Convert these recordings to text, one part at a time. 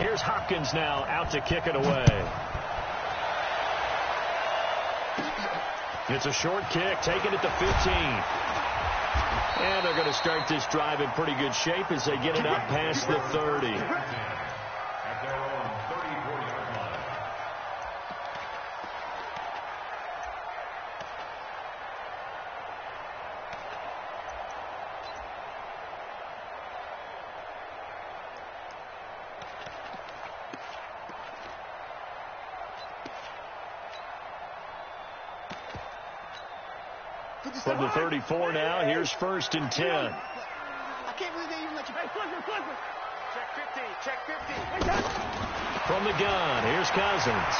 Here's Hopkins now out to kick it away. It's a short kick, taking it to 15. And they're going to start this drive in pretty good shape as they get it up past the 30. From the 34 now, here's 1st and 10. I can't believe they even let you. Hey, flipper. Check 50. From the gun, here's Cousins.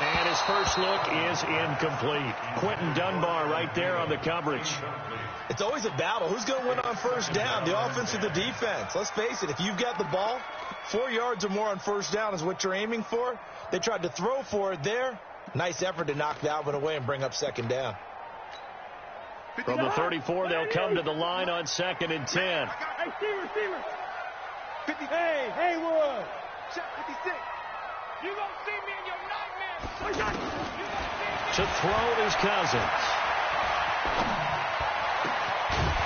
And his first look is incomplete. Quentin Dunbar right there on the coverage. It's always a battle. Who's going to win on 1st down, the offense or the defense? Let's face it, if you've got the ball, 4 yards or more on 1st down is what you're aiming for. They tried to throw for it there. Nice effort to knock that one away and bring up 2nd down. From the 34, they'll come to the line on 2nd and 10. Hey, receiver. 50. Hey, Haywood. Check 56. You gonna see me in your nightmares. To throw is Cousins.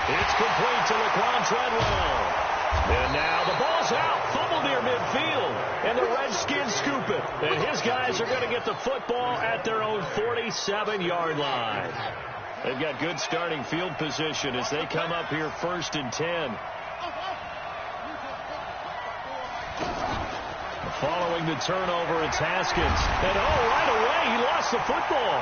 It's complete to Laquan Treadwell. And now the ball's out. Fumble near midfield. And the Redskins scoop it. And his guys are going to get the football at their own 47-yard line. They've got good starting field position as they come up here 1st and 10. Following the turnover, it's Haskins. And right away, he lost the football.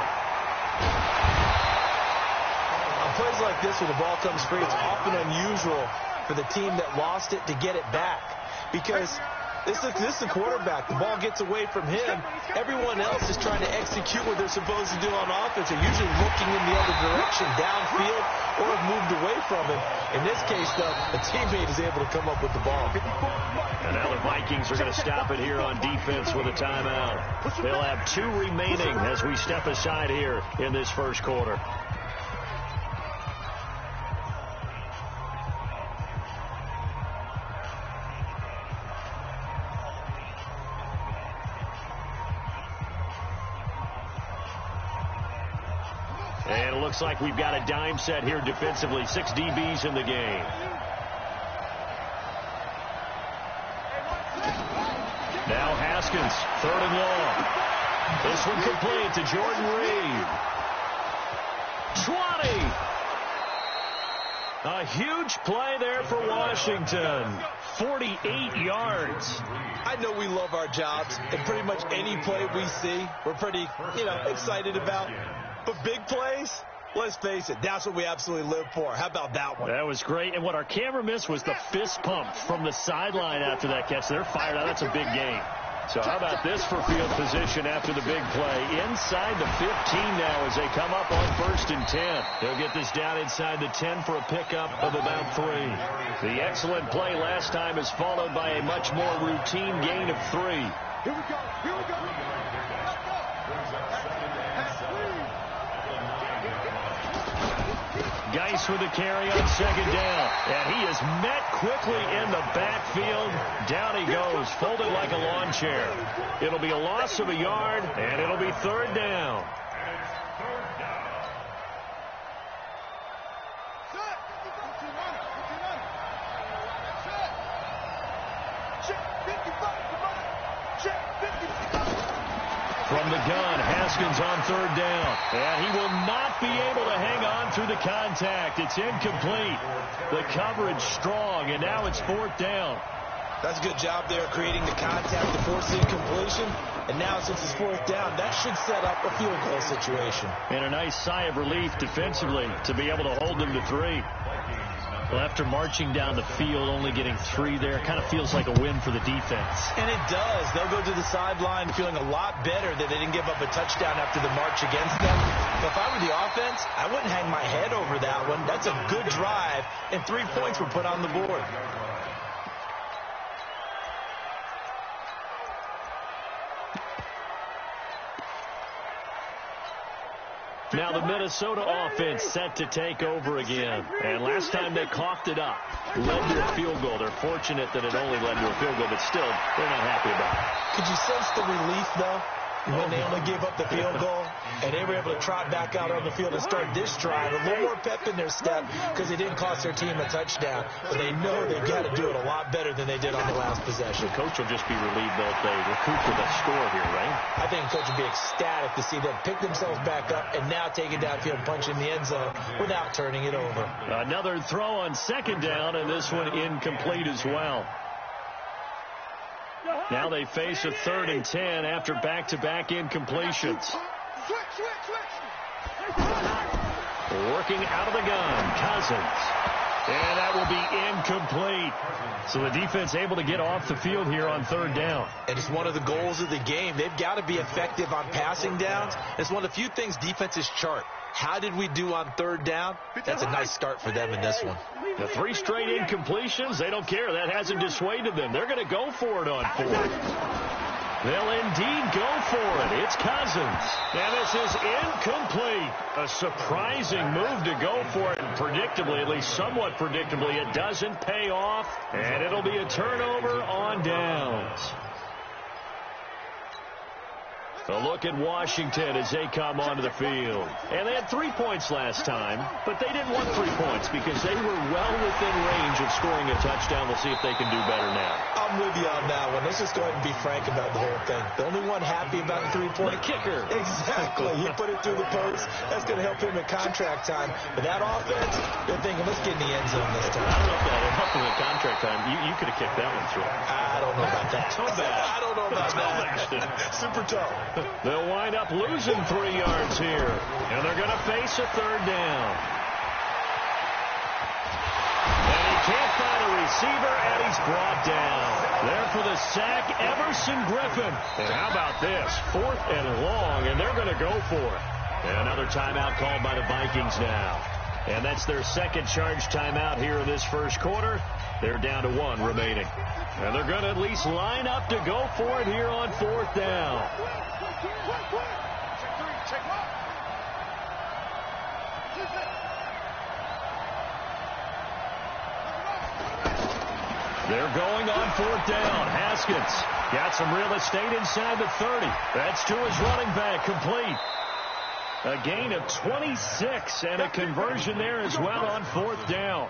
On plays like this, when the ball comes free, it's often unusual for the team that lost it to get it back. Because this is the quarterback. The ball gets away from him. Everyone else is trying to execute what they're supposed to do on offense. They're usually looking in the other direction, downfield, or have moved away from him. In this case, though, a teammate is able to come up with the ball. And now the Vikings are going to stop it here on defense with a timeout. They'll have 2 remaining as we step aside here in this first quarter. And it looks like we've got a dime set here defensively. 6 DBs in the game. Now Haskins, 3rd and long. This one complete to Jordan Reed. 20. A huge play there for Washington. 48 yards. I know we love our jobs, and pretty much any play we see, we're pretty, excited about. But big plays, let's face it, that's what we absolutely live for. How about that one? That was great. And what our camera missed was the fist pump from the sideline after that catch. They're fired out. That's a big game. So how about this for field position after the big play? Inside the 15 now as they come up on 1st and 10. They'll get this down inside the 10 for a pickup of about 3. The excellent play last time is followed by a much more routine gain of 3. Here we go. Geis with the carry on 2nd down. And he is met quickly in the backfield. Down he goes, folded like a lawn chair. It'll be a loss of a yard, and it'll be 3rd down. From the gun, Haskins on 3rd down. And he will not be able to hang on through the contact. It's incomplete. The coverage strong, and now it's 4th down. That's a good job there creating the contact to force the incompletion. And now since it's 4th down, that should set up a field goal situation. And a nice sigh of relief defensively to be able to hold them to 3. Well, after marching down the field, only getting 3 there, kind of feels like a win for the defense. And it does. They'll go to the sideline feeling a lot better that they didn't give up a touchdown after the march against them. But if I were the offense, I wouldn't hang my head over that one. That's a good drive, and 3 points were put on the board. Now the Minnesota offense set to take over again. And last time they coughed it up, led to a field goal. They're fortunate that it only led to a field goal, but still, they're not happy about it. Could you sense the relief, though, when they only gave up the field goal and they were able to trot back out on the field and start this drive? A little more pep in their step because it didn't cost their team a touchdown. But they know they've got to do it a lot better than they did on the last possession. The coach will just be relieved that they recoup with a score here, right? I think the coach will be ecstatic to see them pick themselves back up and now take it downfield, punch in the end zone without turning it over. Another throw on second down, and this one incomplete as well. Now they face a 3rd and 10 after back-to-back incompletions. Working out of the gun, Cousins. And that will be incomplete. So the defense able to get off the field here on 3rd down. And it's one of the goals of the game. They've got to be effective on passing downs. It's one of the few things defenses chart. How did we do on 3rd down? That's a nice start for them in this one. The 3 straight incompletions, they don't care. That hasn't dissuaded them. They're going to go for it on 4th. They'll indeed go for it. It's Cousins. And this is incomplete. A surprising move to go for it. And predictably, at least somewhat predictably, it doesn't pay off. And it'll be a turnover on downs. A look at Washington as they come onto the field. And they had 3 points last time, but they didn't want 3 points because they were well within range of scoring a touchdown. We'll see if they can do better now. I'm with you on that one. Let's just go ahead and be frank about the whole thing. The only one happy about the 3-point. The kicker. Exactly. He put it through the post. That's going to help him at contract time. But that offense, they're thinking, let's get in the end zone this time. I don't know if that helped him at contract time. You could have kicked that one through. I don't know about that. Toe bad. I don't know about that. Super tough. They'll wind up losing 3 yards here. And they're going to face a 3rd down. And he can't find a receiver, and he's brought down. There for the sack, Everson Griffin. And how about this? 4th and long, and they're going to go for it. And another timeout called by the Vikings now. And that's their second charge timeout here in this first quarter. They're down to 1 remaining. And they're going to at least line up to go for it here on 4th down. They're going on 4th down. Haskins got some real estate inside the 30. That's to his running back, complete. A gain of 26 and a conversion there as well on 4th down.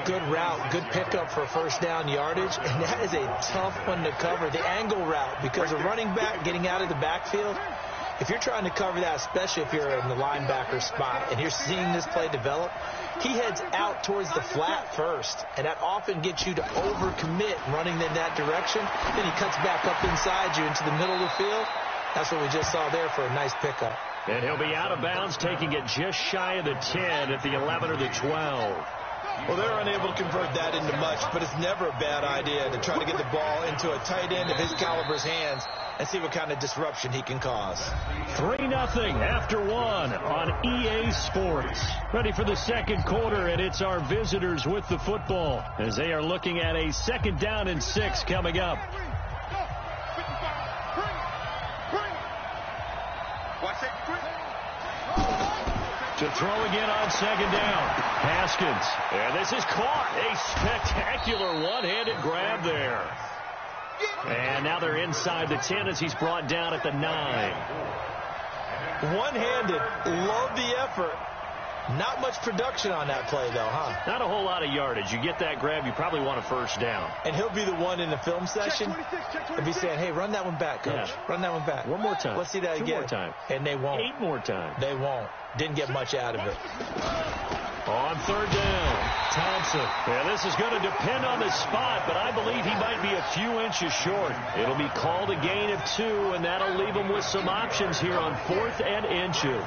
Good route, good pickup for 1st down yardage, and that is a tough one to cover. The angle route, because a running back getting out of the backfield, if you're trying to cover that, especially if you're in the linebacker spot and you're seeing this play develop, he heads out towards the flat first, and that often gets you to overcommit running in that direction. Then he cuts back up inside you into the middle of the field. That's what we just saw there for a nice pickup. And he'll be out of bounds, taking it just shy of the 10 at the 11 or the 12. Well, they're unable to convert that into much, but it's never a bad idea to try to get the ball into a tight end of his caliber's hands and see what kind of disruption he can cause. 3-0 after 1 on EA Sports. Ready for the second quarter, and it's our visitors with the football as they are looking at a 2nd down and 6 coming up. To throw again on 2nd down. Haskins. And this is caught. A spectacular one-handed grab there. And now they're inside the 10 as he's brought down at the 9. One-handed. Love the effort. Not much production on that play, though, huh? Not a whole lot of yardage. You get that grab, you probably want a 1st down. And he'll be the one in the film session and be saying, hey, run that one back, coach. Yeah. Run that one back. One more time. Let's see that 2 again. more times. And they won't. 8 more times. They won't. Didn't get much out of it. On 3rd down, Thompson. Yeah, this is going to depend on the spot, but I believe he might be a few inches short. It'll be called a gain of 2, and that'll leave him with some options here on 4th and inches.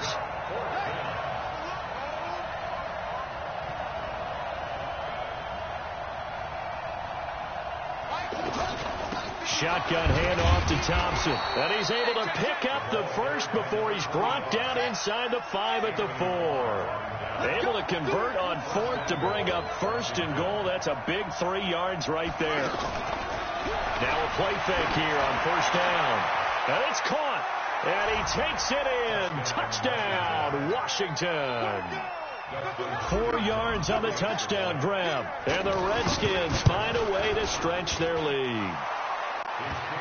Shotgun handoff to Thompson. And he's able to pick up the 1st before he's brought down inside the 5 at the 4. Able to convert on 4th to bring up 1st and goal. That's a big 3 yards right there. Now a play fake here on 1st down. And it's caught. And he takes it in. Touchdown, Washington. 4 yards on the touchdown grab. And the Redskins find a way to stretch their lead.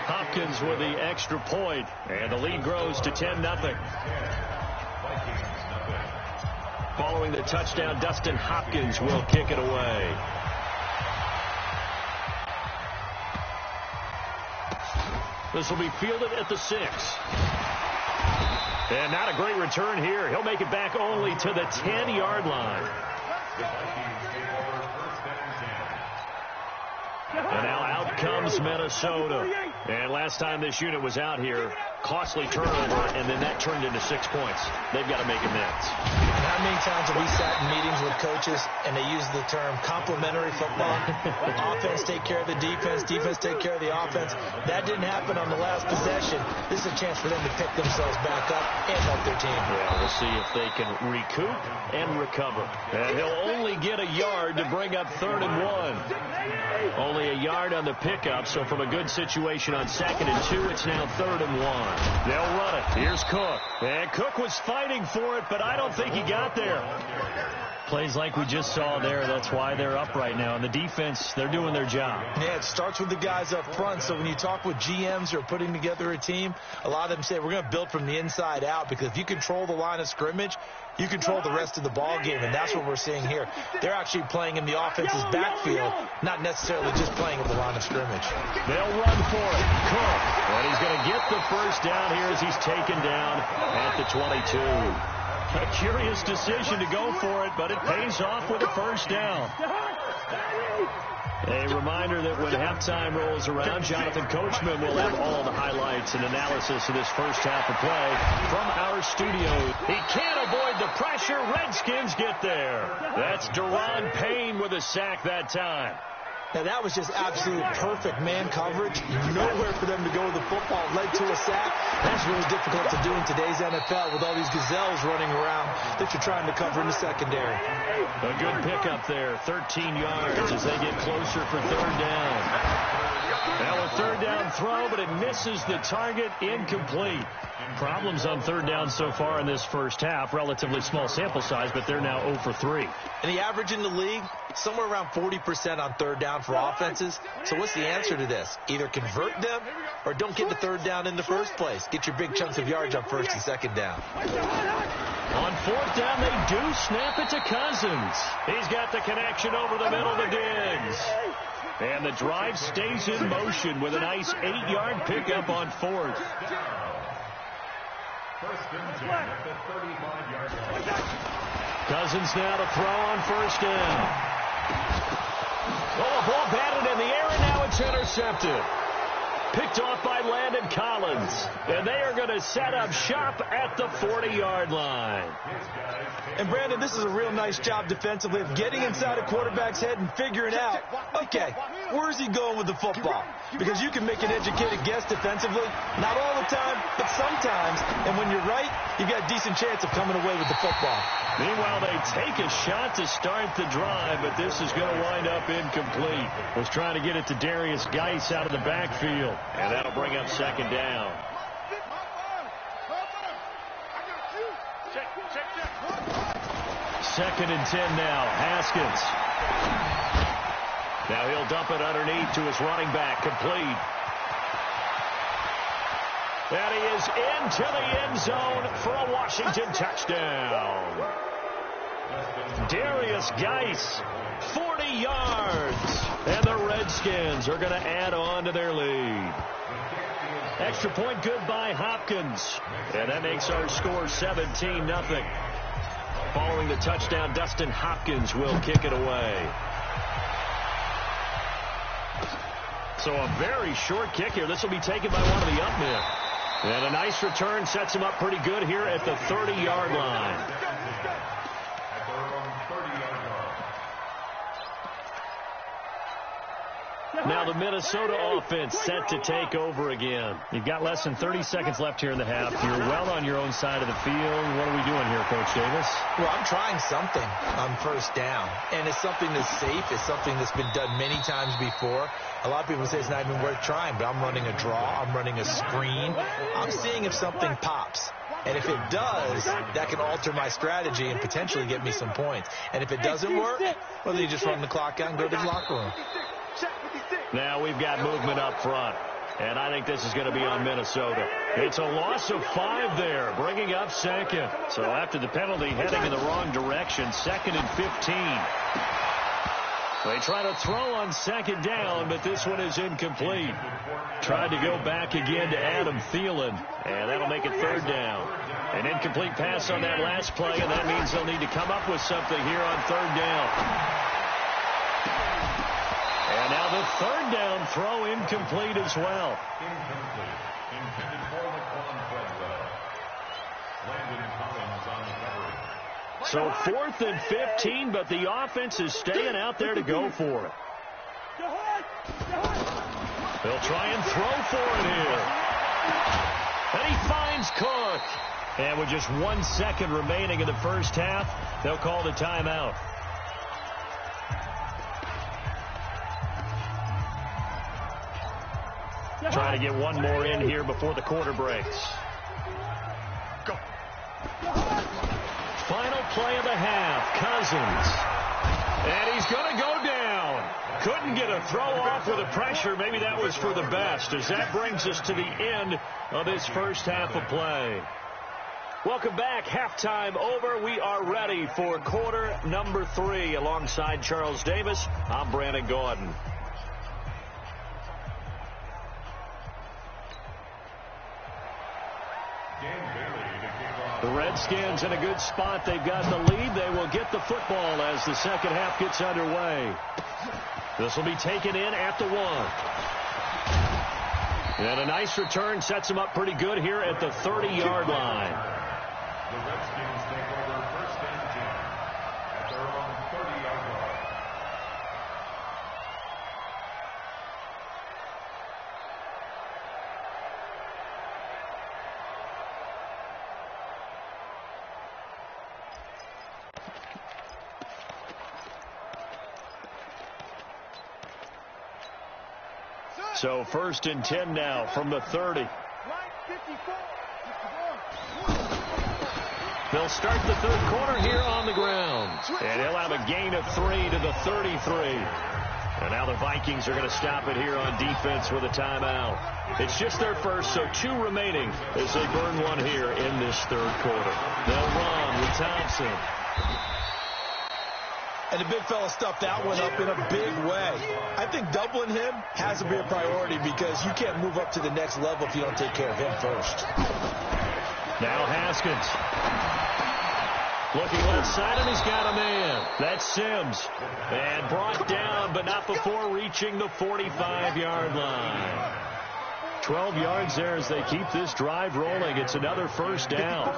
Hopkins with the extra point. And the lead grows to 10-0. Following the touchdown, Dustin Hopkins will kick it away. This will be fielded at the 6. And not a great return here. He'll make it back only to the 10-yard line. And now out comes Minnesota. And last time this unit was out here, costly turnover, and then that turned into 6 points. They've got to make amends. And how many times have we sat in meetings with coaches and they use the term complementary football? Offense take care of the defense, defense take care of the offense. That didn't happen on the last possession. This is a chance for them to pick themselves back up and help their team. Yeah, we'll see if they can recoup and recover. And he'll only get a yard to bring up 3rd and 1. Only a yard on the pickup, so from a good situation on 2nd and 2, it's now 3rd and 1. They'll run it. Here's Cook. And Cook was fighting for it, but I don't think he got there. Plays like we just saw there. That's why they're up right now. And the defense, they're doing their job. Yeah, it starts with the guys up front. So when you talk with GMs who are putting together a team, a lot of them say we're going to build from the inside out, because if you control the line of scrimmage, you control the rest of the ball game, and that's what we're seeing here. They're actually playing in the offense's backfield, not necessarily just playing at the line of scrimmage. They'll run for it. Cook. And he's going to get the first down here as he's taken down at the 22. A curious decision to go for it, but it pays off with a first down. A reminder that when halftime rolls around, Jonathan Coachman will have all the highlights and analysis of this first half of play from our studio. He can't avoid the pressure. Redskins get there. That's Deron Payne with a sack that time. Now, that was just absolute perfect man coverage. Nowhere for them to go with the football. Led to a sack. That's really difficult to do in today's NFL with all these gazelles running around that you're trying to cover in the secondary. A good pickup there. 13 yards as they get closer for 3rd down. Now a 3rd down throw, but it misses the target. Incomplete. Problems on 3rd down so far in this first half. Relatively small sample size, but they're now 0 for 3. And the average in the league, somewhere around 40% on 3rd down for offenses. So what's the answer to this? Either convert them or don't get the 3rd down in the first place. Get your big chunks of yards on 1st and 2nd down. On 4th down, they do snap it to Cousins. He's got the connection over the middle to Diggs. And the drive stays in motion with a nice 8-yard pickup on 4th. Cousins now to throw on 1st down. Oh, a ball batted in the air, and now it's intercepted. Picked off by Landon Collins. And they are going to set up shop at the 40-yard line. And, Brandon, this is a real nice job defensively of getting inside a quarterback's head and figuring out, okay, where's he going with the football? Because you can make an educated guess defensively. Not all the time, but sometimes. And when you're right, you've got a decent chance of coming away with the football. Meanwhile, they take a shot to start the drive, but this is going to wind up incomplete. Was trying to get it to Darius Geis out of the backfield. And that'll bring up 2nd down. Second and 10 now. Haskins. Now he'll dump it underneath to his running back. Complete. And he is into the end zone for a Washington touchdown. Darius Geis, 40 yards. And the Redskins are going to add on to their lead. Extra point good by Hopkins. And that makes our score 17-0. Following the touchdown, Dustin Hopkins will kick it away. So a very short kick here. This will be taken by one of the up men. And a nice return sets him up pretty good here at the 30-yard line. Now the Minnesota offense set to take over again. You've got less than 30 seconds left here in the half. You're well on your own side of the field. What are we doing here, Coach Davis? Well, I'm trying something on first down, and it's something that's safe. It's something that's been done many times before. A lot of people say it's not even worth trying, but I'm running a draw. I'm running a screen. I'm seeing if something pops. And if it does, that can alter my strategy and potentially get me some points. And if it doesn't work, well, then you just run the clock out and go to the locker room. Now we've got movement up front. And I think this is going to be on Minnesota. It's a loss of 5 there, bringing up second. So after the penalty, heading in the wrong direction, 2nd and 15. They try to throw on 2nd down, but this one is incomplete. Tried to go back again to Adam Thielen, and that'll make it 3rd down. An incomplete pass on that last play, and that means they'll need to come up with something here on 3rd down. And now the 3rd down throw incomplete as well. Incomplete. Intended for Laquan Treadwell. Landon Collins on the coverage. So 4th and 15, but the offense is staying out there to go for it. They'll try and throw for it here. And he finds Cook. And with just 1 second remaining in the first half, they'll call the timeout. Trying to get one more in here before the quarter breaks. Final play of the half, Cousins. And he's going to go down. Couldn't get a throw off with the pressure. Maybe that was for the best, as that brings us to the end of this first half of play. Welcome back. Halftime over. We are ready for quarter number 3. Alongside Charles Davis, I'm Brandon Gaudin. The Redskins in a good spot. They've got the lead. They will get the football as the second half gets underway. This will be taken in at the 1. And a nice return sets them up pretty good here at the 30-yard line. The Redskins take over 1st and 10 at their own 30-yard line. So 1st and 10 now from the 30. They'll start the 3rd quarter here on the ground. And he'll have a gain of 3 to the 33. And now the Vikings are going to stop it here on defense with a timeout. It's just their first, so 2 remaining as they burn one here in this 3rd quarter. They'll run with Thompson. And the big fella stuffed that one up in a big way. I think doubling him has to be a priority because you can't move up to the next level if you don't take care of him first. Now Haskins. Looking left side, and he's got a man. That's Sims. And brought down, but not before reaching the 45-yard line. 12 yards there as they keep this drive rolling. It's another 1st down.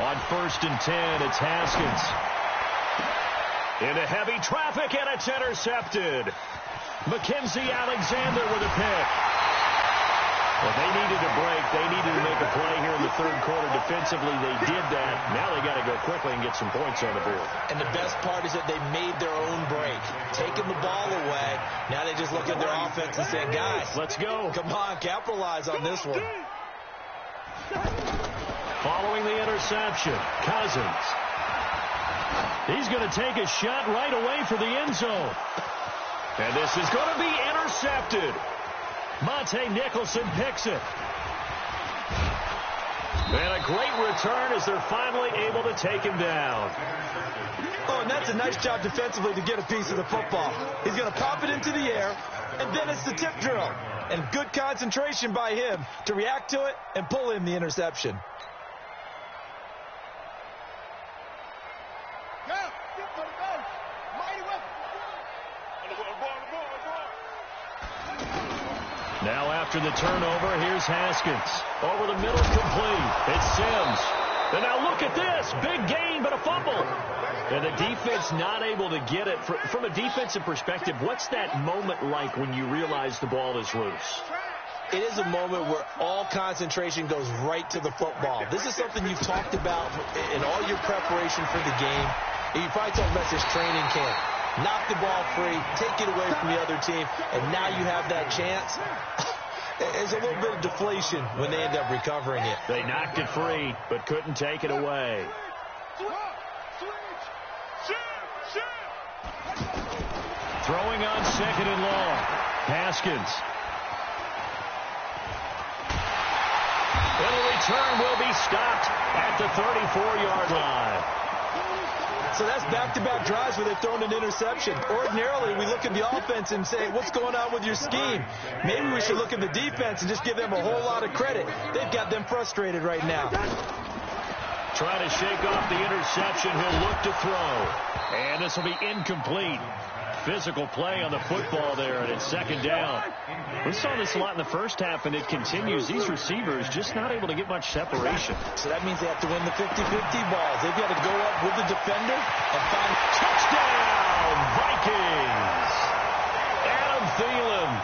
On 1st and 10, it's Haskins. Into heavy traffic, and it's intercepted. Mackenzie Alexander with a pick. Well, they needed a break. They needed to make a play here in the 3rd quarter. Defensively, they did that. Now they got to go quickly and get some points on the board. And the best part is that they made their own break. Taking the ball away. Now they just look at their offense and say, guys, let's go. Come on, capitalize on this one. Following the interception, Cousins. He's going to take a shot right away for the end zone. And this is going to be intercepted. Monte Nicholson picks it. And a great return as they're finally able to take him down. Oh, and that's a nice job defensively to get a piece of the football. He's going to pop it into the air, and then it's the tip drill. And good concentration by him to react to it and pull in the interception. Now after the turnover, here's Haskins. Over the middle, complete. It's Sims. And now look at this. Big gain, but a fumble. And the defense not able to get it. From a defensive perspective, what's that moment like when you realize the ball is loose? It is a moment where all concentration goes right to the football. This is something you've talked about in all your preparation for the game. And you probably talked about this training camp. Knock the ball free, take it away from the other team, and now you have that chance. There's a little bit of deflation when they end up recovering it. They knocked it free, but couldn't take it away. Throwing on second and long. Haskins. And the return will be stopped at the 34-yard line. So that's back-to-back drives where they've thrown an interception. Ordinarily, we look at the offense and say, what's going on with your scheme? Maybe we should look at the defense and just give them a whole lot of credit. They've got them frustrated right now. Trying to shake off the interception. He'll look to throw. And this will be incomplete. Physical play on the football there, and it's second down. We saw this a lot in the first half, and it continues. These receivers just not able to get much separation. So that means they have to win the 50-50 balls. They've got to go up with the defender and find touchdown, Vikings. Adam Thielen,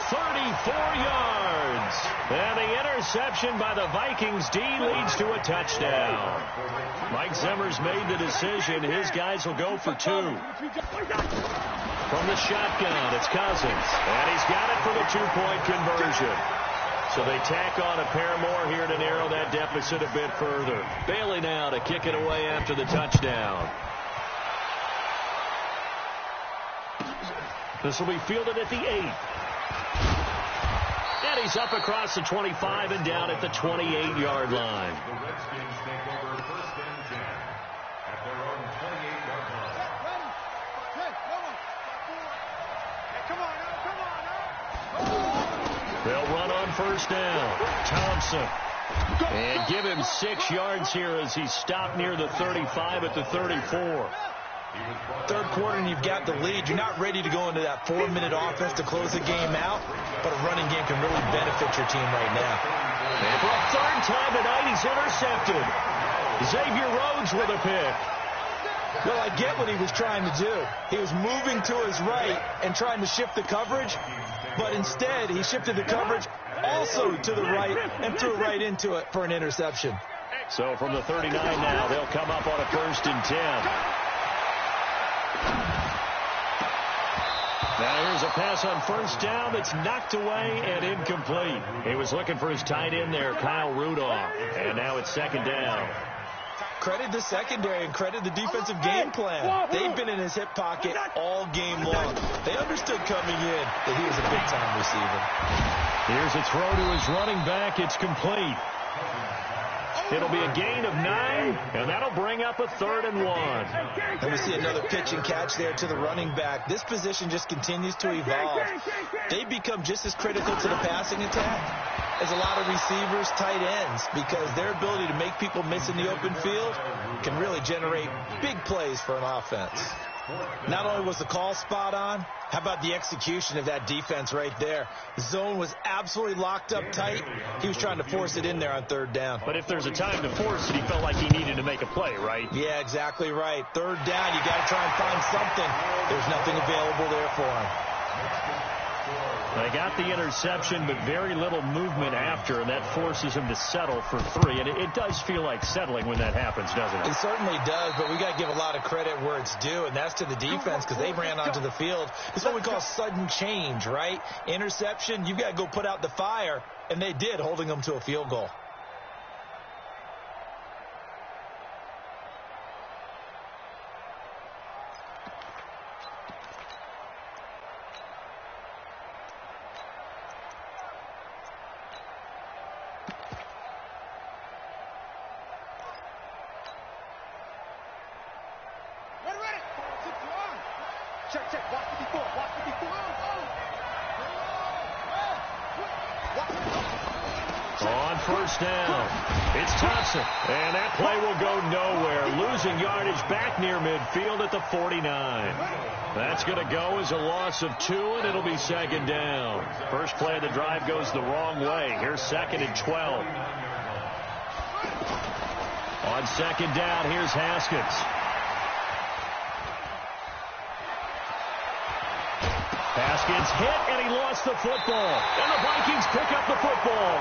34 yards. And the interception by the Vikings D leads to a touchdown. Mike Zimmer's made the decision. His guys will go for two. From the shotgun, it's Cousins. And he's got it for the two-point conversion. So they tack on a pair more here to narrow that deficit a bit further. Bailey now to kick it away after the touchdown. This will be fielded at the 8. And he's up across the 25 and down at the 28-yard line. The Redskins take over first and 10 at their own 28-yard line. They'll run on first down. Thompson. And give him 6 yards here as he's stopped near the 35 at the 34. Third quarter and you've got the lead. You're not ready to go into that 4-minute offense to close the game out, but a running game can really benefit your team right now. And for a third time tonight, he's intercepted. Xavier Rhodes with a pick. Well, I get what he was trying to do. He was moving to his right and trying to shift the coverage, but instead he shifted the coverage also to the right and threw right into it for an interception. So from the 39 now, they'll come up on a first and 10. Now here's a pass on first down that's knocked away and incomplete. He was looking for his tight end there, Kyle Rudolph. And now it's second down. Credit the secondary and credit the defensive game plan. They've been in his hip pocket all game long. They understood coming in that he was a big-time receiver. Here's a throw to his running back. It's complete. It'll be a gain of 9, and that'll bring up a 3rd and 1. And we see another pitch and catch there to the running back. This position just continues to evolve. They become just as critical to the passing attack as a lot of receivers, tight ends, because their ability to make people miss in the open field can really generate big plays for an offense. Not only was the call spot on, how about the execution of that defense right there? The zone was absolutely locked up tight. He was trying to force it in there on third down. But if there's a time to force it, he felt like he needed to make a play, right? Yeah, exactly right. Third down, you got to try and find something. There's nothing available there for him. They got the interception, but very little movement after, and that forces him to settle for 3. And it does feel like settling when that happens, doesn't it? It certainly does, but we got to give a lot of credit where it's due, and that's to the defense because they ran onto the field. It's what we call sudden change, right? Interception, you got to go put out the fire, and they did, holding them to a field goal. On first down, it's Thompson. And that play will go nowhere. Losing yardage back near midfield at the 49. That's going to go as a loss of 2, and it'll be second down. First play of the drive goes the wrong way. Here's second and 12. On second down, here's Haskins. Haskins hit, and he lost the football. And the Vikings pick up the football.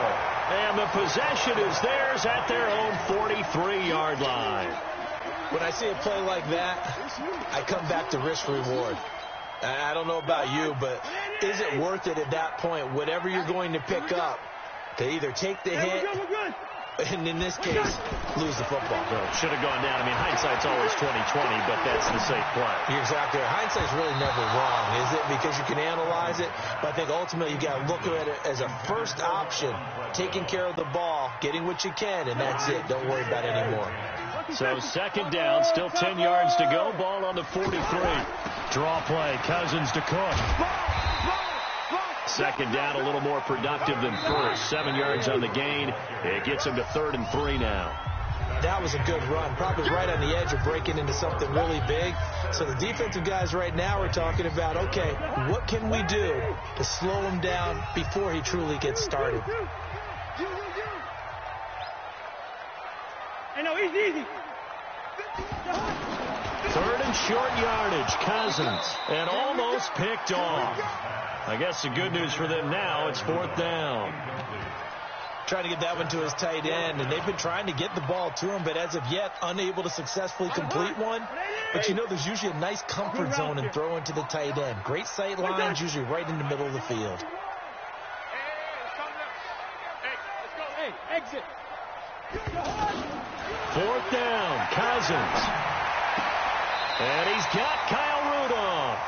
And the possession is theirs at their own 43-yard line. When I see a play like that, I come back to risk-reward. I don't know about you, but is it worth it at that point, whatever you're going to pick up, to either take the hit, and in this case, lose the football? Well, should have gone down. I mean, hindsight's always 20/20, but that's the safe play. You're exactly right. Hindsight's really never wrong, is it? Because you can analyze it, but I think ultimately you got to look at it as a first option, taking care of the ball, getting what you can, and that's it. Don't worry about it anymore. So second down, still 10 yards to go. Ball on the 43. Draw play, Cousins to Cook. Second down, a little more productive than first. 7 yards on the gain. It gets him to 3rd and 3 now. That was a good run. Probably right on the edge of breaking into something really big. So the defensive guys right now are talking about, okay, what can we do to slow him down before he truly gets started? Hey, no, easy. 3rd and short yardage, Cousins, and almost picked off. I guess the good news for them now, it's 4th down. Trying to get that one to his tight end, and they've been trying to get the ball to him, but as of yet, unable to successfully complete one. But you know, there's usually a nice comfort zone in throwing to the tight end. Great sight lines, usually right in the middle of the field. Hey, exit. 4th down, Cousins. And he's got Kyle Rudolph.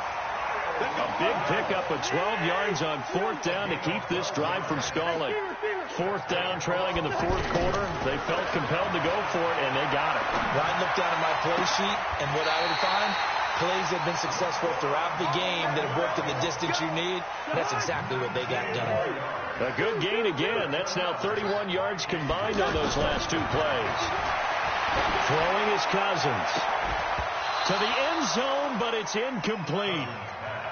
A big pickup of 12 yards on 4th down to keep this drive from stalling. 4th down, trailing in the 4th quarter. They felt compelled to go for it, and they got it. Ryan looked down at my play sheet, and what I would find, plays have been successful throughout the game that have worked at the distance you need. And that's exactly what they got done. A good gain again. That's now 31 yards combined on those last 2 plays. Throwing is Cousins. To the end zone, but it's incomplete.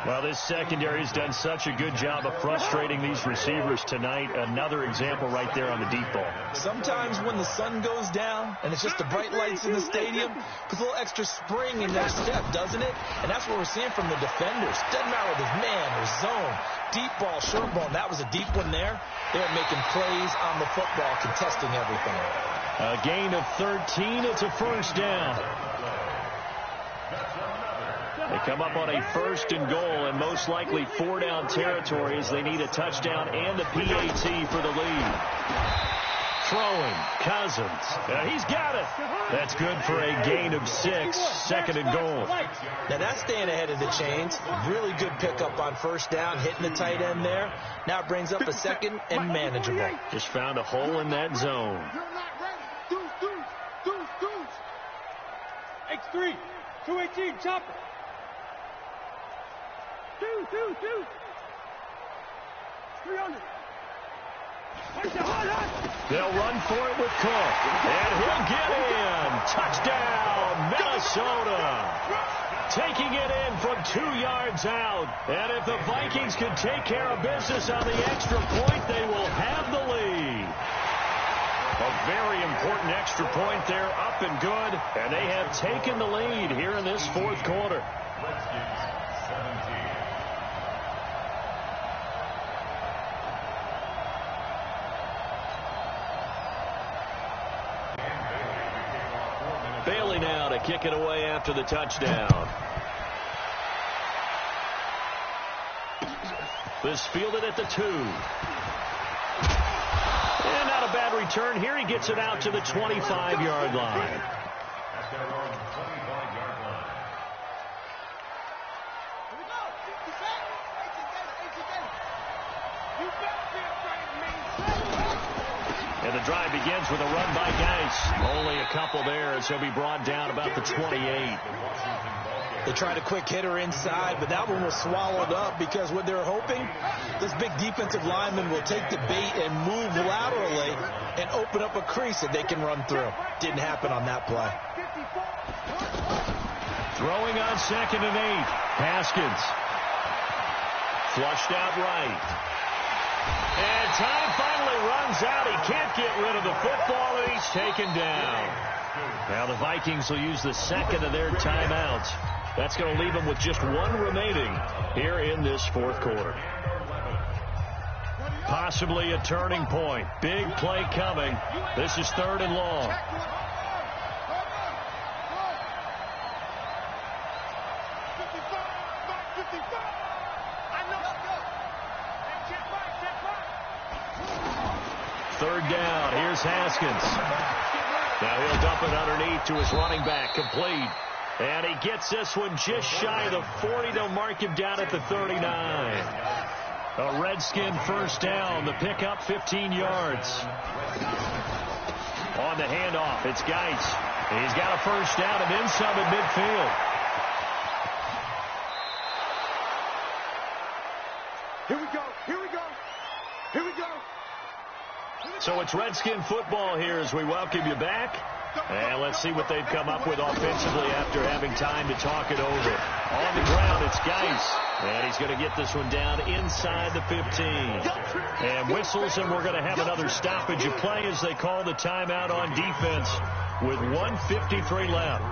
Well, this secondary has done such a good job of frustrating these receivers tonight. Another example right there on the deep ball. Sometimes when the sun goes down and it's just the bright lights in the stadium, puts a little extra spring in their step, doesn't it? And that's what we're seeing from the defenders. Doesn't matter whether it's man or zone, deep ball, short ball. And that was a deep one there. They're making plays on the football, contesting everything. A gain of 13. It's a 1st down. They come up on a 1st and goal, and most likely 4-down territory as they need a touchdown and a PAT for the lead. Throwing, Cousins. He's got it. That's good for a gain of 6, 2nd and goal. Now that's staying ahead of the chains. Really good pickup on 1st down, hitting the tight end there. Now it brings up a 2nd and manageable. Just found a hole in that zone. X3, 218, chopper. 2. 300. They'll run for it with Cook. And he'll get in. Touchdown, Minnesota. Taking it in from 2 yards out. And if the Vikings can take care of business on the extra point, they will have the lead. A very important extra point there, up and good. And they have taken the lead here in this 4th quarter. Bailey now to kick it away after the touchdown. This fielded at the 2. And not a bad return here. He gets it out to the 25-yard line. And the drive begins with a run by Geis. Only a couple there as he'll be brought down about the 28. They tried a quick hitter inside, but that one was swallowed up because what they're hoping, this big defensive lineman will take the bait and move laterally and open up a crease that they can run through. Didn't happen on that play. Throwing on 2nd and 8. Haskins. Flushed out right. And time finally runs out. He can't get rid of the football, and he's taken down. Now the Vikings will use the 2nd of their timeouts. That's going to leave them with just one remaining here in this fourth quarter. Possibly a turning point. Big play coming. This is 3rd and long. Third down. Here's Haskins. Now he'll dump it underneath to his running back. Complete. And he gets this one just shy of the 40. They'll mark him down at the 39. A Redskin first down. The pickup 15 yards. On the handoff, it's Geis. He's got a first down and then some at midfield. Here we go. Here we go. Here we go. So it's Redskin football here as we welcome you back. And let's see what they've come up with offensively after having time to talk it over. On the ground, it's Geis. And he's going to get this one down inside the 15. And whistles, and we're going to have another stoppage of play as they call the timeout on defense with 1:53 left.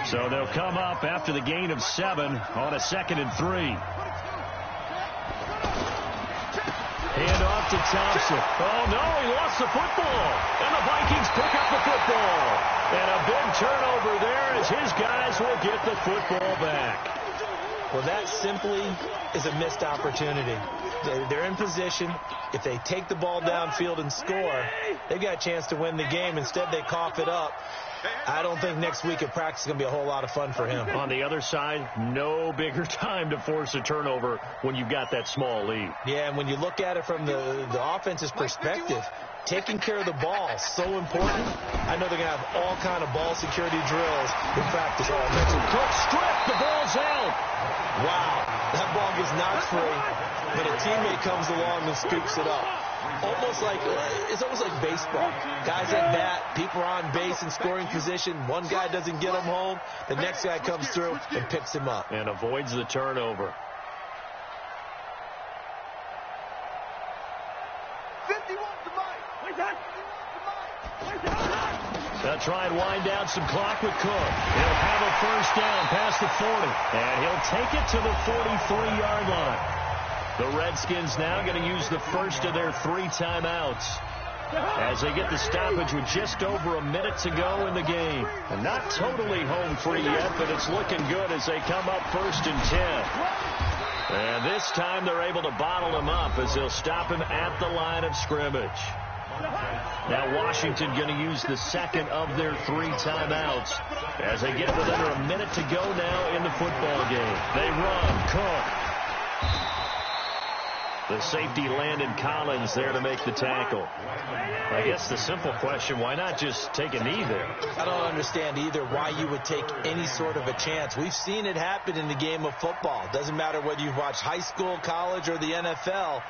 So they'll come up after the gain of 7 on a 2nd and 3. Hand off to Thompson. Oh, no, he lost the football. And the Vikings pick up the football. And a big turnover there as his guys will get the football back. Well, that simply is a missed opportunity. They're in position. If they take the ball downfield and score, they've got a chance to win the game. Instead, they cough it up. I don't think next week at practice is going to be a whole lot of fun for him. On the other side, no bigger time to force a turnover when you've got that small lead. Yeah, and when you look at it from the offense's perspective, taking care of the ball is so important. I know they're going to have all kind of ball security drills in practice all next week. Cook stripped. The ball's out. Wow. That ball gets knocked free, but a teammate comes along and scoops it up. It's almost like baseball. Guys at bat, people are on base in scoring position. One guy doesn't get him home. The next guy comes through and picks him up. And avoids the turnover. 50 wants the mic. Where's that? They'll try and wind down some clock with Cook. He'll have a first down past the 40. And he'll take it to the 43-yard line. The Redskins now going to use the first of their 3 timeouts as they get the stoppage with just over a minute to go in the game. And not totally home free yet, but it's looking good as they come up 1st and 10. And this time they're able to bottle him up as they'll stop him at the line of scrimmage. Now Washington going to use the second of their 3 timeouts as they get with under a minute to go now in the football game. They run. Cook. The safety Landon Collins there to make the tackle. I guess the simple question, why not just take a knee there? I don't understand either why you would take any sort of a chance. We've seen it happen in the game of football. Doesn't matter whether you've watched high school, college, or the NFL.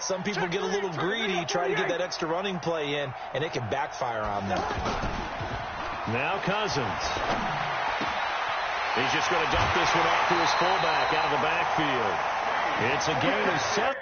Some people get a little greedy, try to get that extra running play in, and it can backfire on them. Now Cousins. He's just going to dump this one off to his fullback out of the backfield. It's a gain of 7.